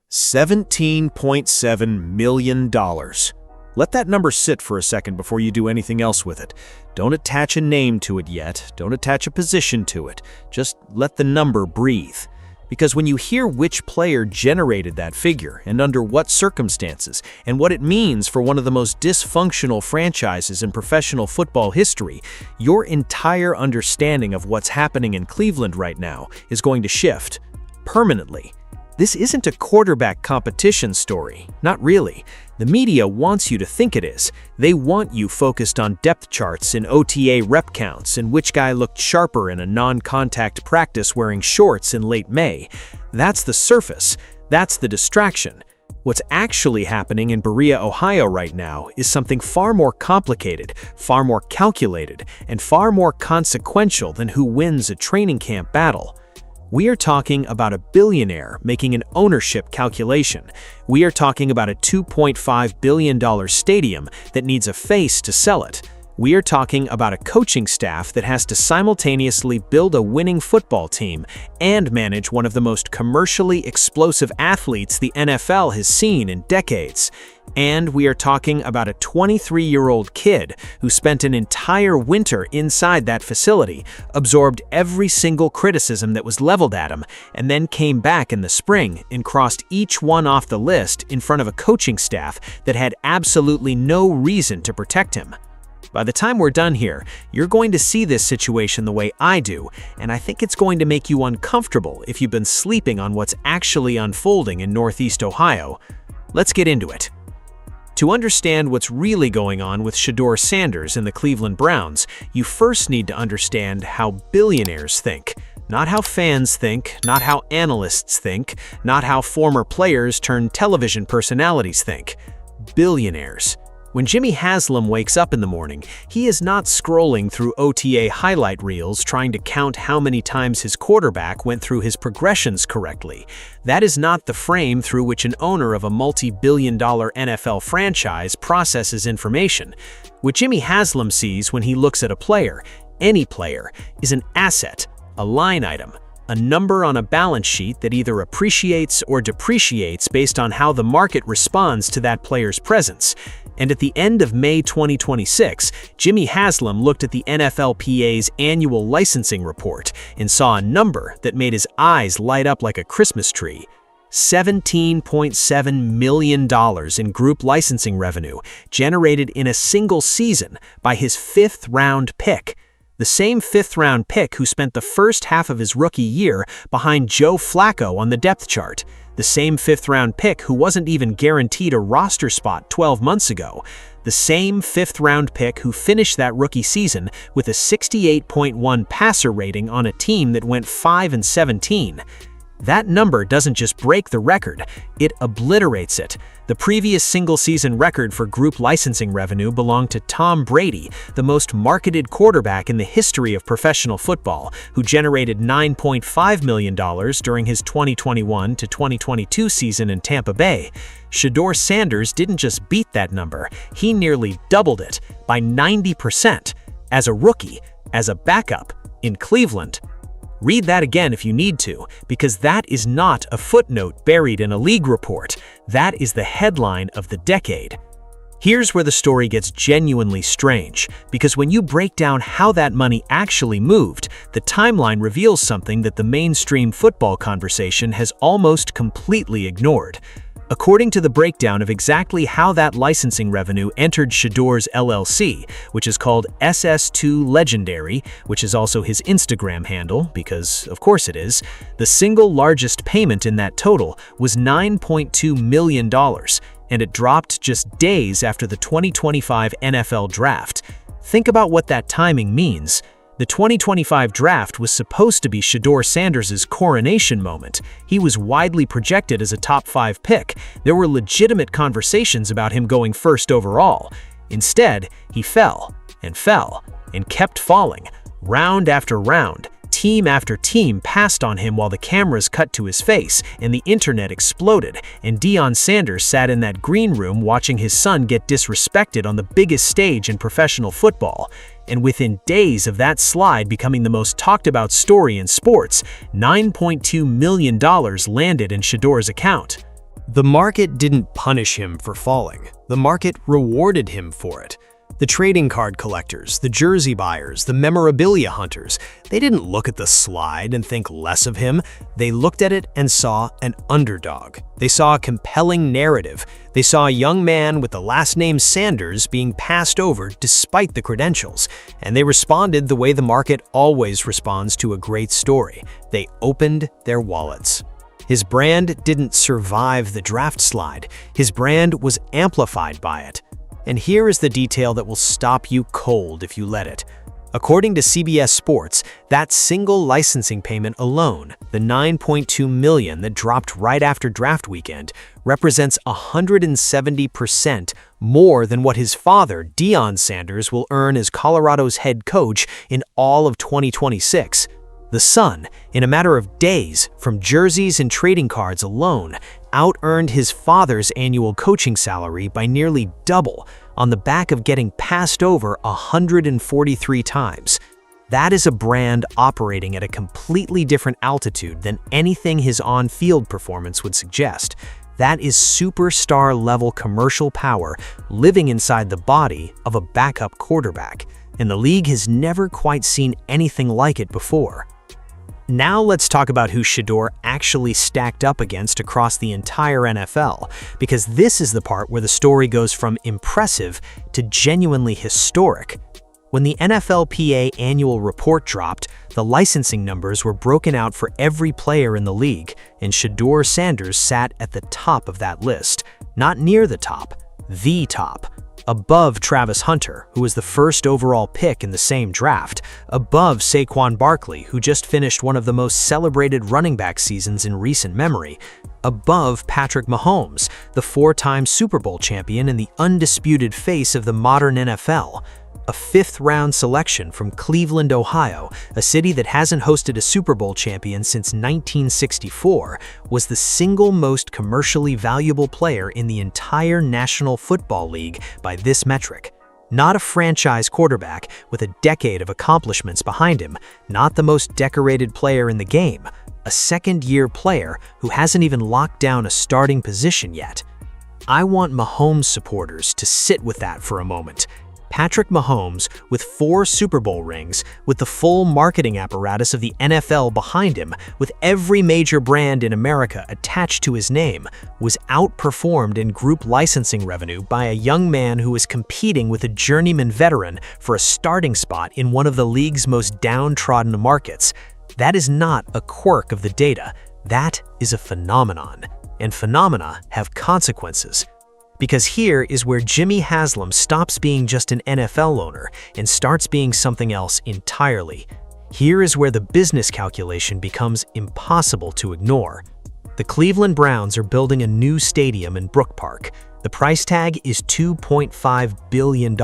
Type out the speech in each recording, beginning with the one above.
$17.7 million. Let that number sit for a second before you do anything else with it. Don't attach a name to it yet. Don't attach a position to it. Just let the number breathe. Because when you hear which player generated that figure and under what circumstances and what it means for one of the most dysfunctional franchises in professional football history, your entire understanding of what's happening in Cleveland right now is going to shift permanently. This isn't a quarterback competition story, not really. The media wants you to think it is. They want you focused on depth charts and OTA rep counts and which guy looked sharper in a non-contact practice wearing shorts in late May. That's the surface. That's the distraction. What's actually happening in Berea, Ohio right now is something far more complicated, far more calculated, and far more consequential than who wins a training camp battle. We are talking about a billionaire making an ownership calculation. We are talking about a $2.5 billion stadium that needs a face to sell it. We are talking about a coaching staff that has to simultaneously build a winning football team and manage one of the most commercially explosive athletes the NFL has seen in decades. And we are talking about a 23-year-old kid who spent an entire winter inside that facility, absorbed every single criticism that was leveled at him, and then came back in the spring and crossed each one off the list in front of a coaching staff that had absolutely no reason to protect him. By the time we're done here, you're going to see this situation the way I do, and I think it's going to make you uncomfortable if you've been sleeping on what's actually unfolding in Northeast Ohio. Let's get into it. To understand what's really going on with Shedeur Sanders and the Cleveland Browns, you first need to understand how billionaires think. Not how fans think, not how analysts think, not how former players turned television personalities think. Billionaires. When Jimmy Haslam wakes up in the morning, he is not scrolling through OTA highlight reels trying to count how many times his quarterback went through his progressions correctly. That is not the frame through which an owner of a multi-billion-dollar NFL franchise processes information. What Jimmy Haslam sees when he looks at a player, any player, is an asset, a line item, a number on a balance sheet that either appreciates or depreciates based on how the market responds to that player's presence. And at the end of May 2026, Jimmy Haslam looked at the NFLPA's annual licensing report and saw a number that made his eyes light up like a Christmas tree. $17.7 million in group licensing revenue generated in a single season by his fifth-round pick. The same fifth-round pick who spent the first half of his rookie year behind Joe Flacco on the depth chart. The same fifth-round pick who wasn't even guaranteed a roster spot 12 months ago. The same fifth-round pick who finished that rookie season with a 68.1 passer rating on a team that went 5-17. That number doesn't just break the record, it obliterates it. The previous single-season record for group licensing revenue belonged to Tom Brady, the most marketed quarterback in the history of professional football, who generated $9.5 million during his 2021 to 2022 season in Tampa Bay. Shedeur Sanders didn't just beat that number, he nearly doubled it by 90% as a rookie, as a backup, in Cleveland. Read that again if you need to, because that is not a footnote buried in a league report. That is the headline of the decade. Here's where the story gets genuinely strange, because when you break down how that money actually moved, the timeline reveals something that the mainstream football conversation has almost completely ignored. According to the breakdown of exactly how that licensing revenue entered Shedeur's LLC, which is called SS2 Legendary, which is also his Instagram handle, because of course it is, the single largest payment in that total was $9.2 million, and it dropped just days after the 2025 NFL Draft. Think about what that timing means. The 2025 draft was supposed to be Shedeur Sanders' coronation moment. He was widely projected as a top 5 pick. There were legitimate conversations about him going first overall. Instead, he fell and kept falling. Round after round, team after team passed on him while the cameras cut to his face and the internet exploded, and Deion Sanders sat in that green room watching his son get disrespected on the biggest stage in professional football. And within days of that slide becoming the most talked about story in sports, $9.2 million landed in Shedeur's account. The market didn't punish him for falling. The market rewarded him for it. The trading card collectors, the jersey buyers, the memorabilia hunters, they didn't look at the slide and think less of him. They looked at it and saw an underdog. They saw a compelling narrative. They saw a young man with the last name Sanders being passed over despite the credentials. And they responded the way the market always responds to a great story. They opened their wallets. His brand didn't survive the draft slide. His brand was amplified by it. And here is the detail that will stop you cold if you let it. According to CBS Sports, that single licensing payment alone, the $9.2 million that dropped right after draft weekend, represents 170% more than what his father, Deion Sanders, will earn as Colorado's head coach in all of 2026. The son, in a matter of days, from jerseys and trading cards alone, out-earned his father's annual coaching salary by nearly double on the back of getting passed over 143 times. That is a brand operating at a completely different altitude than anything his on-field performance would suggest. That is superstar-level commercial power living inside the body of a backup quarterback, and the league has never quite seen anything like it before. Now let's talk about who Shedeur actually stacked up against across the entire NFL, because this is the part where the story goes from impressive to genuinely historic. When the NFLPA annual report dropped, the licensing numbers were broken out for every player in the league, and Shedeur Sanders sat at the top of that list. Not near the top, the top. Above Travis Hunter, who was the first overall pick in the same draft, above Saquon Barkley, who just finished one of the most celebrated running back seasons in recent memory, above Patrick Mahomes, the four-time Super Bowl champion and the undisputed face of the modern NFL. A fifth-round selection from Cleveland, Ohio, a city that hasn't hosted a Super Bowl champion since 1964, was the single most commercially valuable player in the entire National Football League by this metric. Not a franchise quarterback with a decade of accomplishments behind him, not the most decorated player in the game, a second-year player who hasn't even locked down a starting position yet. I want Mahomes supporters to sit with that for a moment. Patrick Mahomes, with 4 Super Bowl rings, with the full marketing apparatus of the NFL behind him, with every major brand in America attached to his name, was outperformed in group licensing revenue by a young man who was competing with a journeyman veteran for a starting spot in one of the league's most downtrodden markets. That is not a quirk of the data. That is a phenomenon. And phenomena have consequences. Because here is where Jimmy Haslam stops being just an NFL owner and starts being something else entirely. Here is where the business calculation becomes impossible to ignore. The Cleveland Browns are building a new stadium in Brook Park. The price tag is $2.5 billion.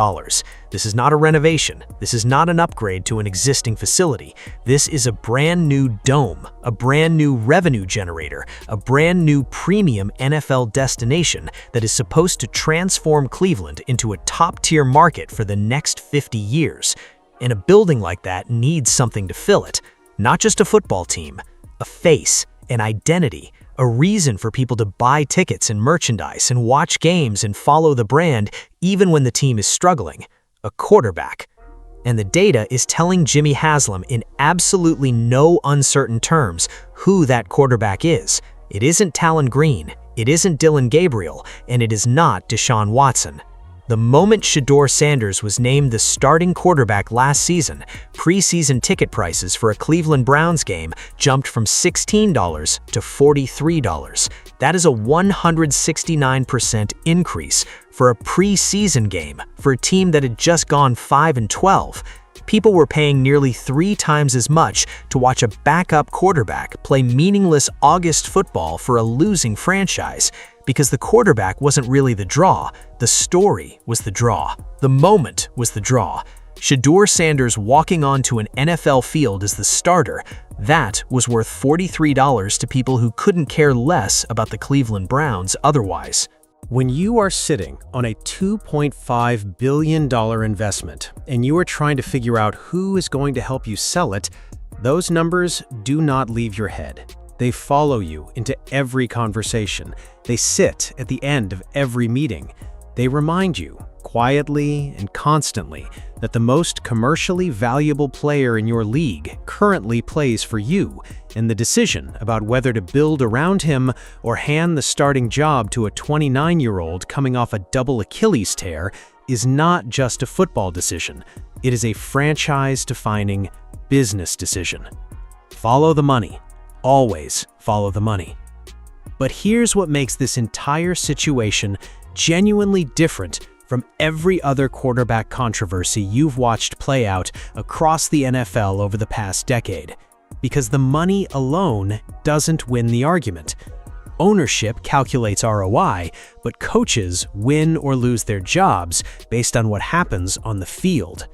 This is not a renovation. This is not an upgrade to an existing facility. This is a brand new dome, a brand new revenue generator, a brand new premium NFL destination that is supposed to transform Cleveland into a top-tier market for the next 50 years. And a building like that needs something to fill it. Not just a football team, a face, an identity, a reason for people to buy tickets and merchandise and watch games and follow the brand even when the team is struggling. A quarterback. And the data is telling Jimmy Haslam in absolutely no uncertain terms who that quarterback is. It isn't Talon Green, it isn't Dylan Gabriel, and it is not Deshaun Watson. The moment Shedeur Sanders was named the starting quarterback last season, preseason ticket prices for a Cleveland Browns game jumped from $16 to $43. That is a 169% increase for a preseason game for a team that had just gone 5-12. People were paying nearly 3 times as much to watch a backup quarterback play meaningless August football for a losing franchise. Because the quarterback wasn't really the draw, the story was the draw. The moment was the draw. Shedeur Sanders walking onto an NFL field as the starter, that was worth $43 to people who couldn't care less about the Cleveland Browns otherwise. When you are sitting on a $2.5 billion investment and you are trying to figure out who is going to help you sell it, those numbers do not leave your head. They follow you into every conversation. They sit at the end of every meeting. They remind you, quietly and constantly, that the most commercially valuable player in your league currently plays for you, and the decision about whether to build around him or hand the starting job to a 29-year-old coming off a double Achilles tear is not just a football decision. It is a franchise-defining business decision. Follow the money. Always follow the money. But here's what makes this entire situation genuinely different from every other quarterback controversy you've watched play out across the NFL over the past decade. Because the money alone doesn't win the argument. Ownership calculates ROI, but coaches win or lose their jobs based on what happens on the field.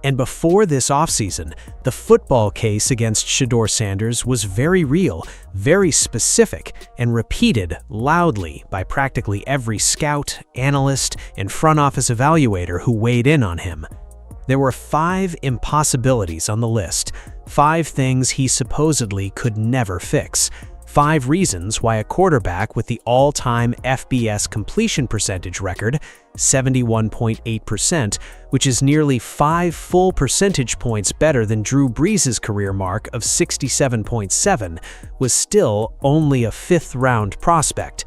And before this offseason, the football case against Shedeur Sanders was very real, very specific, and repeated loudly by practically every scout, analyst, and front office evaluator who weighed in on him. There were 5 impossibilities on the list, 5 things he supposedly could never fix. 5 reasons why a quarterback with the all-time FBS completion percentage record, 71.8%, which is nearly 5 full percentage points better than Drew Brees' career mark of 67.7, was still only a 5th-round prospect.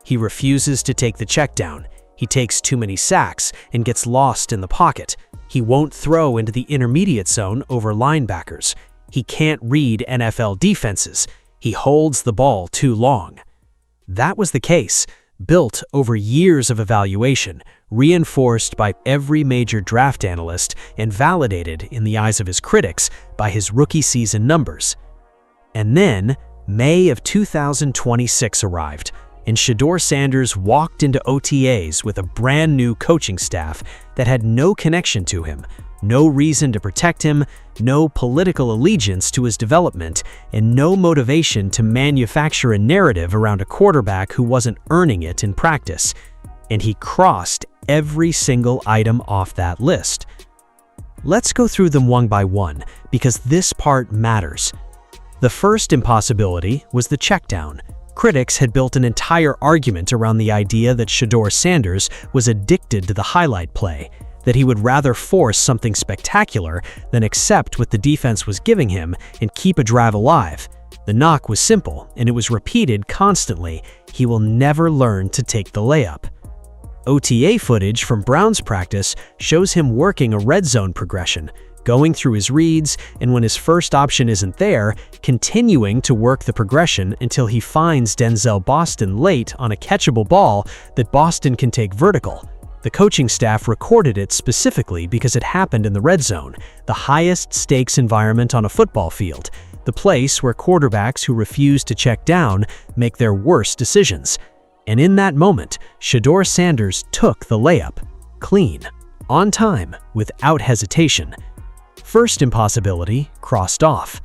He refuses to take the check down. He takes too many sacks and gets lost in the pocket. He won't throw into the intermediate zone over linebackers. He can't read NFL defenses. He holds the ball too long. That was the case, built over years of evaluation, reinforced by every major draft analyst and validated in the eyes of his critics by his rookie season numbers. And then, May of 2026 arrived, and Shedeur Sanders walked into OTAs with a brand new coaching staff that had no connection to him, no reason to protect him, no political allegiance to his development, and no motivation to manufacture a narrative around a quarterback who wasn't earning it in practice. And he crossed every single item off that list. Let's go through them one by one, because this part matters. The first impossibility was the checkdown. Critics had built an entire argument around the idea that Shedeur Sanders was addicted to the highlight play, that he would rather force something spectacular than accept what the defense was giving him and keep a drive alive. The knock was simple, and it was repeated constantly: he will never learn to take the layup. OTA footage from Brown's practice shows him working a red zone progression, going through his reads, and when his first option isn't there, continuing to work the progression until he finds Denzel Boston late on a catchable ball that Boston can take vertical. The coaching staff recorded it specifically because it happened in the red zone, the highest stakes environment on a football field, the place where quarterbacks who refuse to check down make their worst decisions. And in that moment, Shedeur Sanders took the layup, clean, on time, without hesitation. First impossibility crossed off.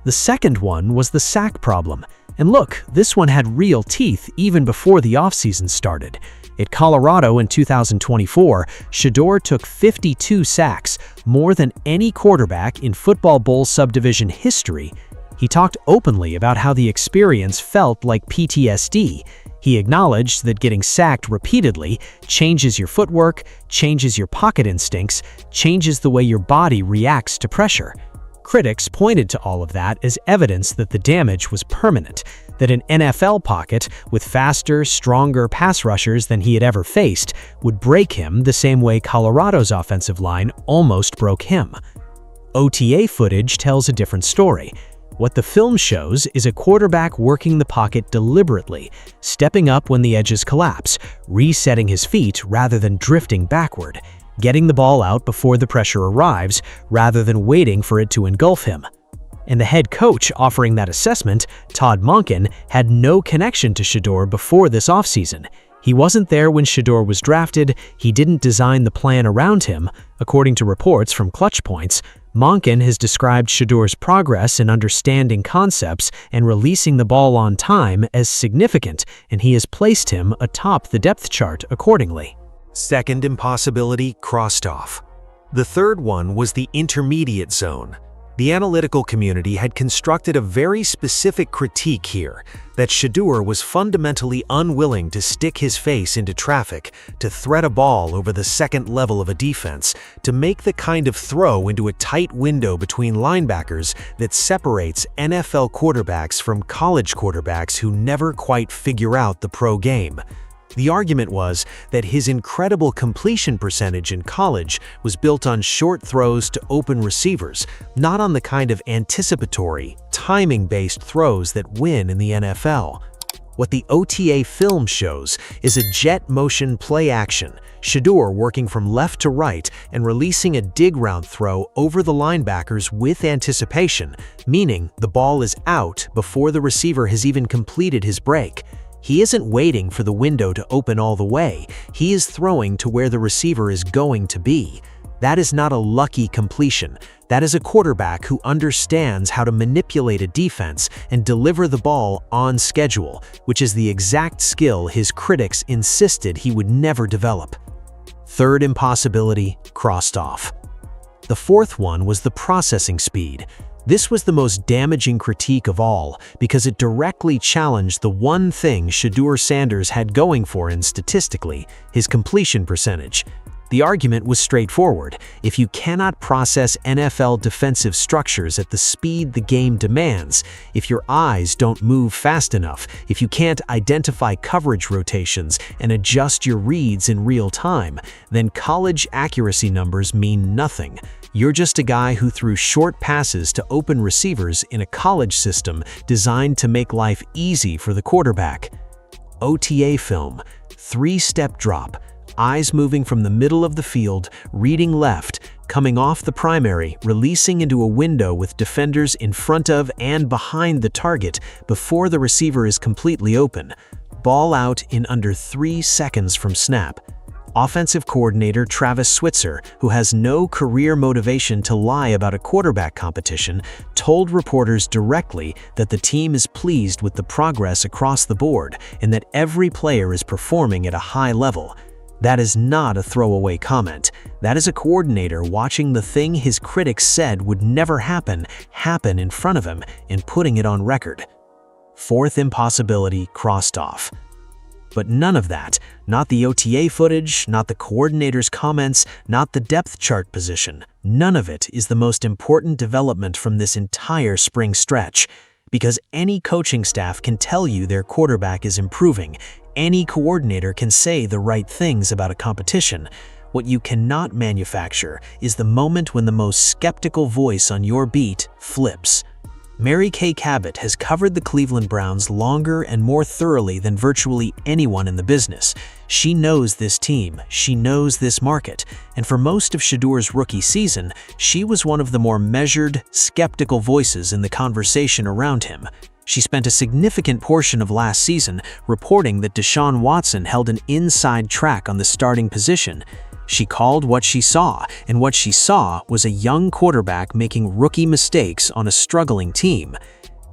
The second one was the sack problem. And look, this one had real teeth even before the offseason started. At Colorado in 2024, Shedeur took 52 sacks, more than any quarterback in Football Bowl subdivision history. He talked openly about how the experience felt like PTSD. He acknowledged that getting sacked repeatedly changes your footwork, changes your pocket instincts, changes the way your body reacts to pressure. Critics pointed to all of that as evidence that the damage was permanent, that an NFL pocket with faster, stronger pass rushers than he had ever faced would break him the same way Colorado's offensive line almost broke him. OTA footage tells a different story. What the film shows is a quarterback working the pocket deliberately, stepping up when the edges collapse, resetting his feet rather than drifting backward, getting the ball out before the pressure arrives rather than waiting for it to engulf him. And the head coach offering that assessment, Todd Monken, had no connection to Shedeur before this offseason. He wasn't there when Shedeur was drafted. He didn't design the plan around him. According to reports from Clutch Points, Monken has described Shedeur's progress in understanding concepts and releasing the ball on time as significant, and he has placed him atop the depth chart accordingly. Second impossibility crossed off. The third one was the intermediate zone. The analytical community had constructed a very specific critique here, that Shedeur was fundamentally unwilling to stick his face into traffic, to thread a ball over the second level of a defense, to make the kind of throw into a tight window between linebackers that separates NFL quarterbacks from college quarterbacks who never quite figure out the pro game. The argument was that his incredible completion percentage in college was built on short throws to open receivers, not on the kind of anticipatory, timing-based throws that win in the NFL. What the OTA film shows is a jet motion play action, Shedeur working from left to right and releasing a dig route throw over the linebackers with anticipation, meaning the ball is out before the receiver has even completed his break. He isn't waiting for the window to open all the way, he is throwing to where the receiver is going to be. That is not a lucky completion. That is a quarterback who understands how to manipulate a defense and deliver the ball on schedule, which is the exact skill his critics insisted he would never develop. Third impossibility crossed off. The fourth one was the processing speed. This was the most damaging critique of all because it directly challenged the one thing Shedeur Sanders had going for him statistically, his completion percentage. The argument was straightforward. If you cannot process NFL defensive structures at the speed the game demands, if your eyes don't move fast enough, if you can't identify coverage rotations and adjust your reads in real time, then college accuracy numbers mean nothing. You're just a guy who threw short passes to open receivers in a college system designed to make life easy for the quarterback. OTA film, three-step drop, eyes moving from the middle of the field, reading left, coming off the primary, releasing into a window with defenders in front of and behind the target before the receiver is completely open. Ball out in under 3 seconds from snap. Offensive coordinator Travis Switzer, who has no career motivation to lie about a quarterback competition, told reporters directly that the team is pleased with the progress across the board and that every player is performing at a high level. That is not a throwaway comment. That is a coordinator watching the thing his critics said would never happen in front of him and putting it on record. Fourth impossibility crossed off. But none of that, not the OTA footage, not the coordinator's comments, not the depth chart position, none of it is the most important development from this entire spring stretch. Because any coaching staff can tell you their quarterback is improving. Any coordinator can say the right things about a competition. What you cannot manufacture is the moment when the most skeptical voice on your beat flips. Mary Kay Cabot has covered the Cleveland Browns longer and more thoroughly than virtually anyone in the business. She knows this team, she knows this market, and for most of Shedeur's rookie season, she was one of the more measured, skeptical voices in the conversation around him. She spent a significant portion of last season reporting that Deshaun Watson held an inside track on the starting position. She called what she saw, and what she saw was a young quarterback making rookie mistakes on a struggling team.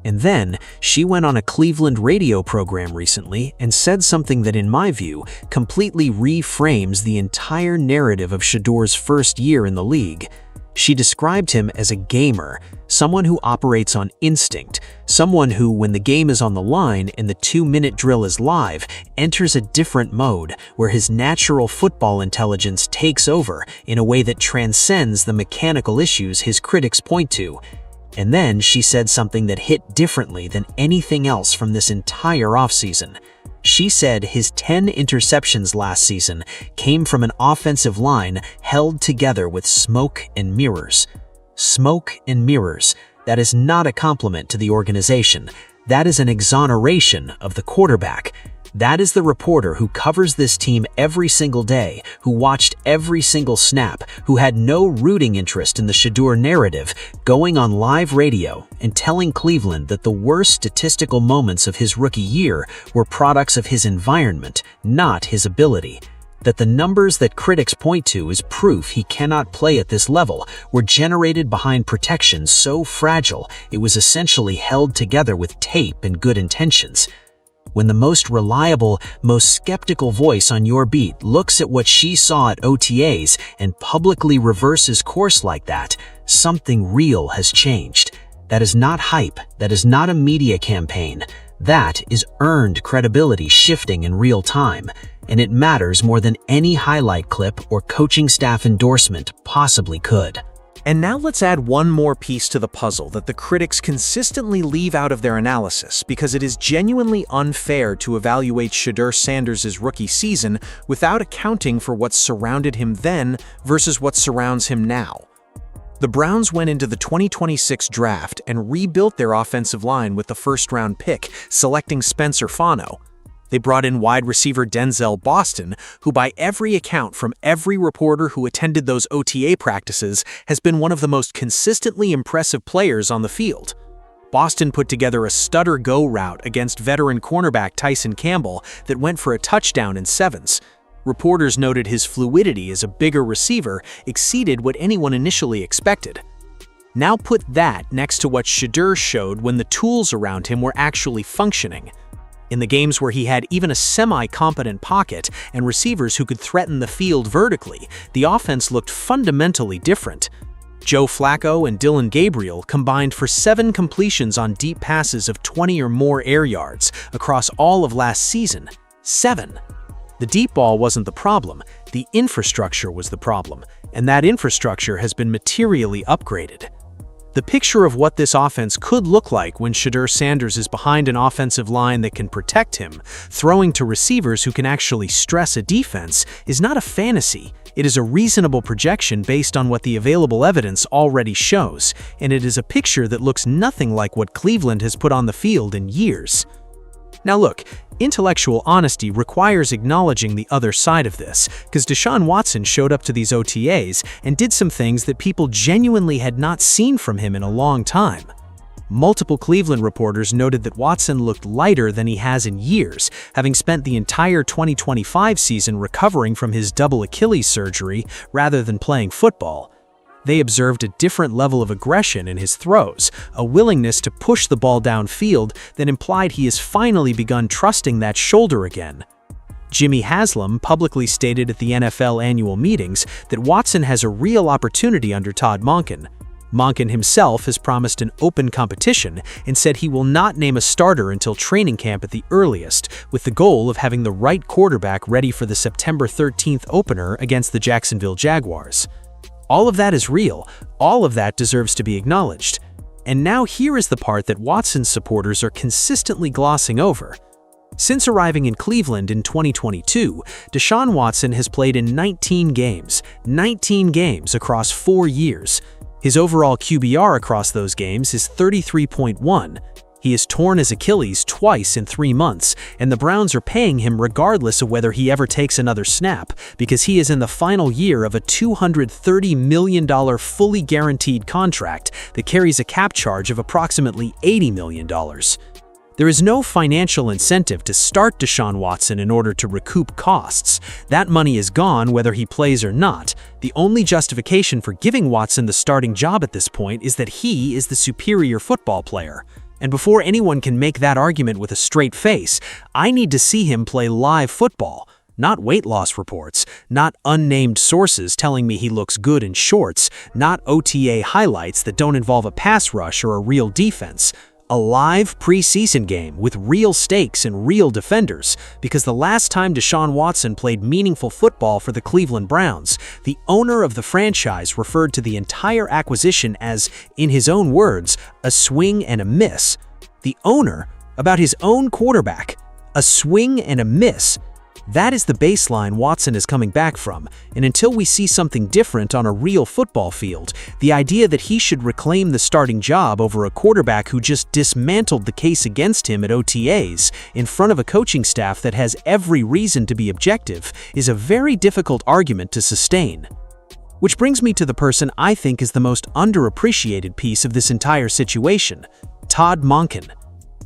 And then, she went on a Cleveland radio program recently and said something that, in my view, completely reframes the entire narrative of Shedeur's first year in the league. She described him as a gamer, someone who operates on instinct, someone who, when the game is on the line and the 2-minute drill is live, enters a different mode where his natural football intelligence takes over in a way that transcends the mechanical issues his critics point to. And then she said something that hit differently than anything else from this entire offseason. She said his 10 interceptions last season came from an offensive line held together with smoke and mirrors. Smoke and mirrors. That is not a compliment to the organization. That is an exoneration of the quarterback. That is the reporter who covers this team every single day, who watched every single snap, who had no rooting interest in the Shedeur narrative, going on live radio and telling Cleveland that the worst statistical moments of his rookie year were products of his environment, not his ability. That the numbers that critics point to as proof he cannot play at this level were generated behind protection so fragile it was essentially held together with tape and good intentions. when the most reliable, most skeptical voice on your beat looks at what she saw at OTAs and publicly reverses course like that, something real has changed. That is not hype. That is not a media campaign. That is earned credibility shifting in real time, and it matters more than any highlight clip or coaching staff endorsement possibly could. And now let's add one more piece to the puzzle that the critics consistently leave out of their analysis because it is genuinely unfair to evaluate Shedeur Sanders' rookie season without accounting for what surrounded him then versus what surrounds him now. The Browns went into the 2026 draft and rebuilt their offensive line with the first-round pick, selecting Spencer Fano. They brought in wide receiver Denzel Boston, who by every account from every reporter who attended those OTA practices has been one of the most consistently impressive players on the field. Boston put together a stutter-go route against veteran cornerback Tyson Campbell that went for a touchdown in sevens. Reporters noted his fluidity as a bigger receiver exceeded what anyone initially expected. Now put that next to what Shedeur showed when the tools around him were actually functioning. In the games where he had even a semi-competent pocket and receivers who could threaten the field vertically, the offense looked fundamentally different. Joe Flacco and Dylan Gabriel combined for 7 completions on deep passes of 20 or more air yards across all of last season. 7. The deep ball wasn't the problem, the infrastructure was the problem, and that infrastructure has been materially upgraded. The picture of what this offense could look like when Shedeur Sanders is behind an offensive line that can protect him, throwing to receivers who can actually stress a defense, is not a fantasy. It is a reasonable projection based on what the available evidence already shows, and it is a picture that looks nothing like what Cleveland has put on the field in years. Now look, intellectual honesty requires acknowledging the other side of this, because Deshaun Watson showed up to these OTAs and did some things that people genuinely had not seen from him in a long time. Multiple Cleveland reporters noted that Watson looked lighter than he has in years, having spent the entire 2025 season recovering from his double Achilles surgery rather than playing football. They observed a different level of aggression in his throws, a willingness to push the ball downfield that implied he has finally begun trusting that shoulder again. Jimmy Haslam publicly stated at the NFL annual meetings that Watson has a real opportunity under Todd Monken. Monken himself has promised an open competition and said he will not name a starter until training camp at the earliest, with the goal of having the right quarterback ready for the September 13th opener against the Jacksonville Jaguars. All of that is real. All of that deserves to be acknowledged. And now here is the part that Watson's supporters are consistently glossing over. Since arriving in Cleveland in 2022, Deshaun Watson has played in 19 games across 4 years. His overall QBR across those games is 33.1. He has torn his Achilles twice in 3 months, and the Browns are paying him regardless of whether he ever takes another snap, because he is in the final year of a $230 million fully guaranteed contract that carries a cap charge of approximately $80 million. There is no financial incentive to start Deshaun Watson in order to recoup costs. That money is gone whether he plays or not. The only justification for giving Watson the starting job at this point is that he is the superior football player. And before anyone can make that argument with a straight face, I need to see him play live football. Not weight loss reports, not unnamed sources telling me he looks good in shorts, not OTA highlights that don't involve a pass rush or a real defense. A live preseason game with real stakes and real defenders, because the last time Deshaun Watson played meaningful football for the Cleveland Browns, the owner of the franchise referred to the entire acquisition as, in his own words, a swing and a miss. The owner, about his own quarterback, a swing and a miss. That is the baseline Watson is coming back from, and until we see something different on a real football field, the idea that he should reclaim the starting job over a quarterback who just dismantled the case against him at OTAs in front of a coaching staff that has every reason to be objective is a very difficult argument to sustain. Which brings me to the person I think is the most underappreciated piece of this entire situation, Todd Monken.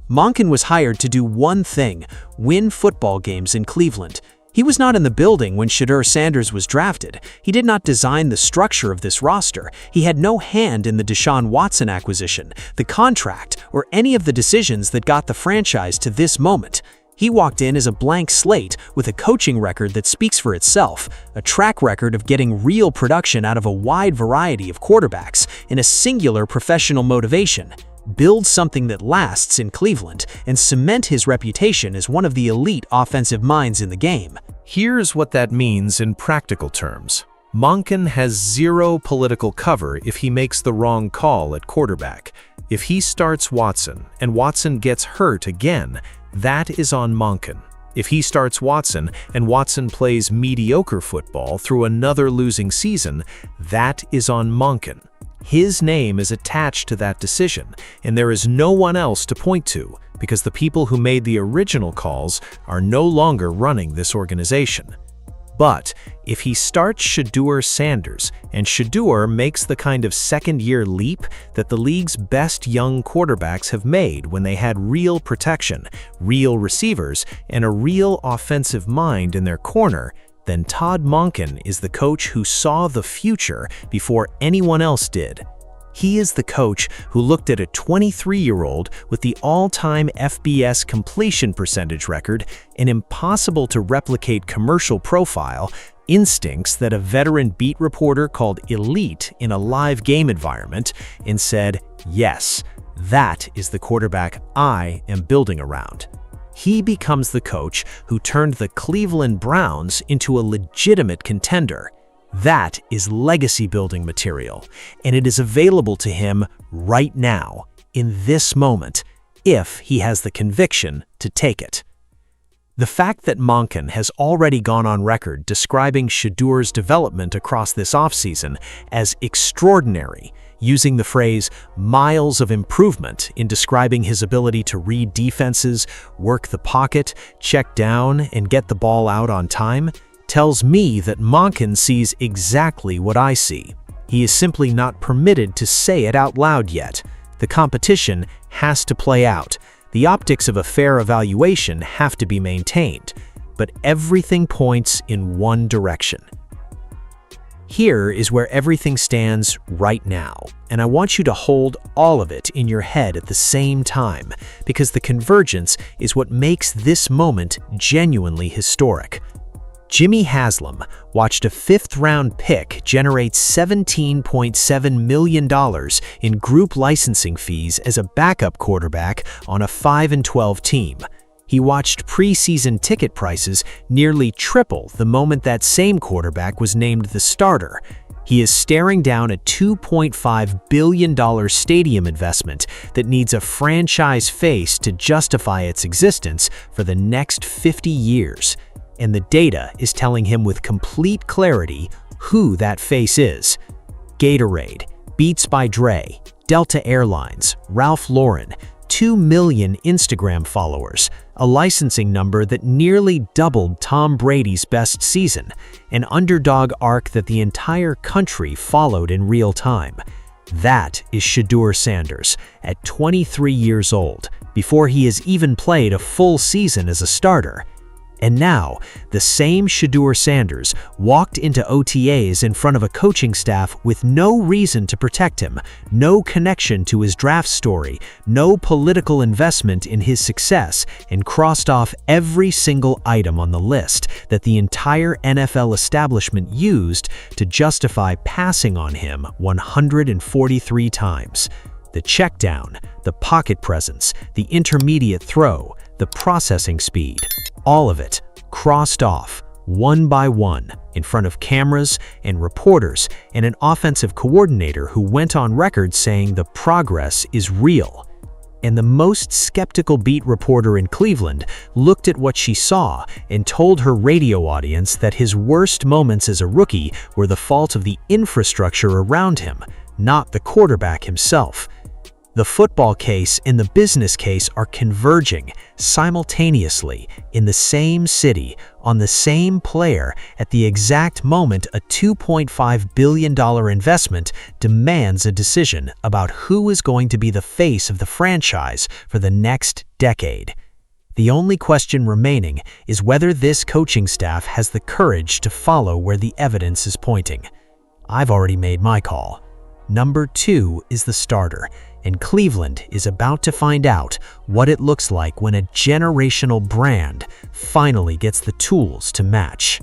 Monken was hired to do one thing: win football games in Cleveland. He was not in the building when Shedeur Sanders was drafted. He did not design the structure of this roster. He had no hand in the Deshaun Watson acquisition, the contract, or any of the decisions that got the franchise to this moment. He walked in as a blank slate with a coaching record that speaks for itself, a track record of getting real production out of a wide variety of quarterbacks in a singular professional motivation. Build something that lasts in Cleveland and cement his reputation as one of the elite offensive minds in the game. Here's what that means in practical terms. Monken has zero political cover if he makes the wrong call at quarterback. If he starts Watson and Watson gets hurt again, that is on Monken. If he starts Watson and Watson plays mediocre football through another losing season, that is on Monken. His name is attached to that decision, and there is no one else to point to because the people who made the original calls are no longer running this organization. But if he starts Shedeur Sanders and Shedeur makes the kind of second-year leap that the league's best young quarterbacks have made when they had real protection, real receivers, and a real offensive mind in their corner, then Todd Monken is the coach who saw the future before anyone else did. He is the coach who looked at a 23-year-old with the all-time FBS completion percentage record, an impossible-to-replicate commercial profile, instincts that a veteran beat reporter called elite in a live game environment, and said, yes, that is the quarterback I am building around. He becomes the coach who turned the Cleveland Browns into a legitimate contender. That is legacy-building material, and it is available to him right now, in this moment, if he has the conviction to take it. The fact that Monken has already gone on record describing Shedeur's development across this offseason as extraordinary, using the phrase miles of improvement in describing his ability to read defenses, work the pocket, check down, and get the ball out on time, tells me that Monken sees exactly what I see. He is simply not permitted to say it out loud yet. The competition has to play out. The optics of a fair evaluation have to be maintained, but everything points in one direction. Here is where everything stands right now, and I want you to hold all of it in your head at the same time, because the convergence is what makes this moment genuinely historic. Jimmy Haslam watched a fifth-round pick generate $17.7 million in group licensing fees as a backup quarterback on a 5-12 team. He watched preseason ticket prices nearly triple the moment that same quarterback was named the starter. He is staring down a $2.5 billion stadium investment that needs a franchise face to justify its existence for the next 50 years. And the data is telling him with complete clarity who that face is. Gatorade, Beats by Dre, Delta Airlines, Ralph Lauren, 2 million Instagram followers, a licensing number that nearly doubled Tom Brady's best season, an underdog arc that the entire country followed in real time. That is Shedeur Sanders at 23 years old, before he has even played a full season as a starter. And now, the same Shedeur Sanders walked into OTAs in front of a coaching staff with no reason to protect him, no connection to his draft story, no political investment in his success, and crossed off every single item on the list that the entire NFL establishment used to justify passing on him 143 times. The check down, the pocket presence, the intermediate throw, the processing speed, all of it crossed off, one by one, in front of cameras and reporters and an offensive coordinator who went on record saying the progress is real. And the most skeptical beat reporter in Cleveland looked at what she saw and told her radio audience that his worst moments as a rookie were the fault of the infrastructure around him, not the quarterback himself. The football case and the business case are converging simultaneously in the same city, on the same player, at the exact moment a $2.5 billion investment demands a decision about who is going to be the face of the franchise for the next decade. The only question remaining is whether this coaching staff has the courage to follow where the evidence is pointing. I've already made my call. Number 2 is the starter. and Cleveland is about to find out what it looks like when a generational brand finally gets the tools to match.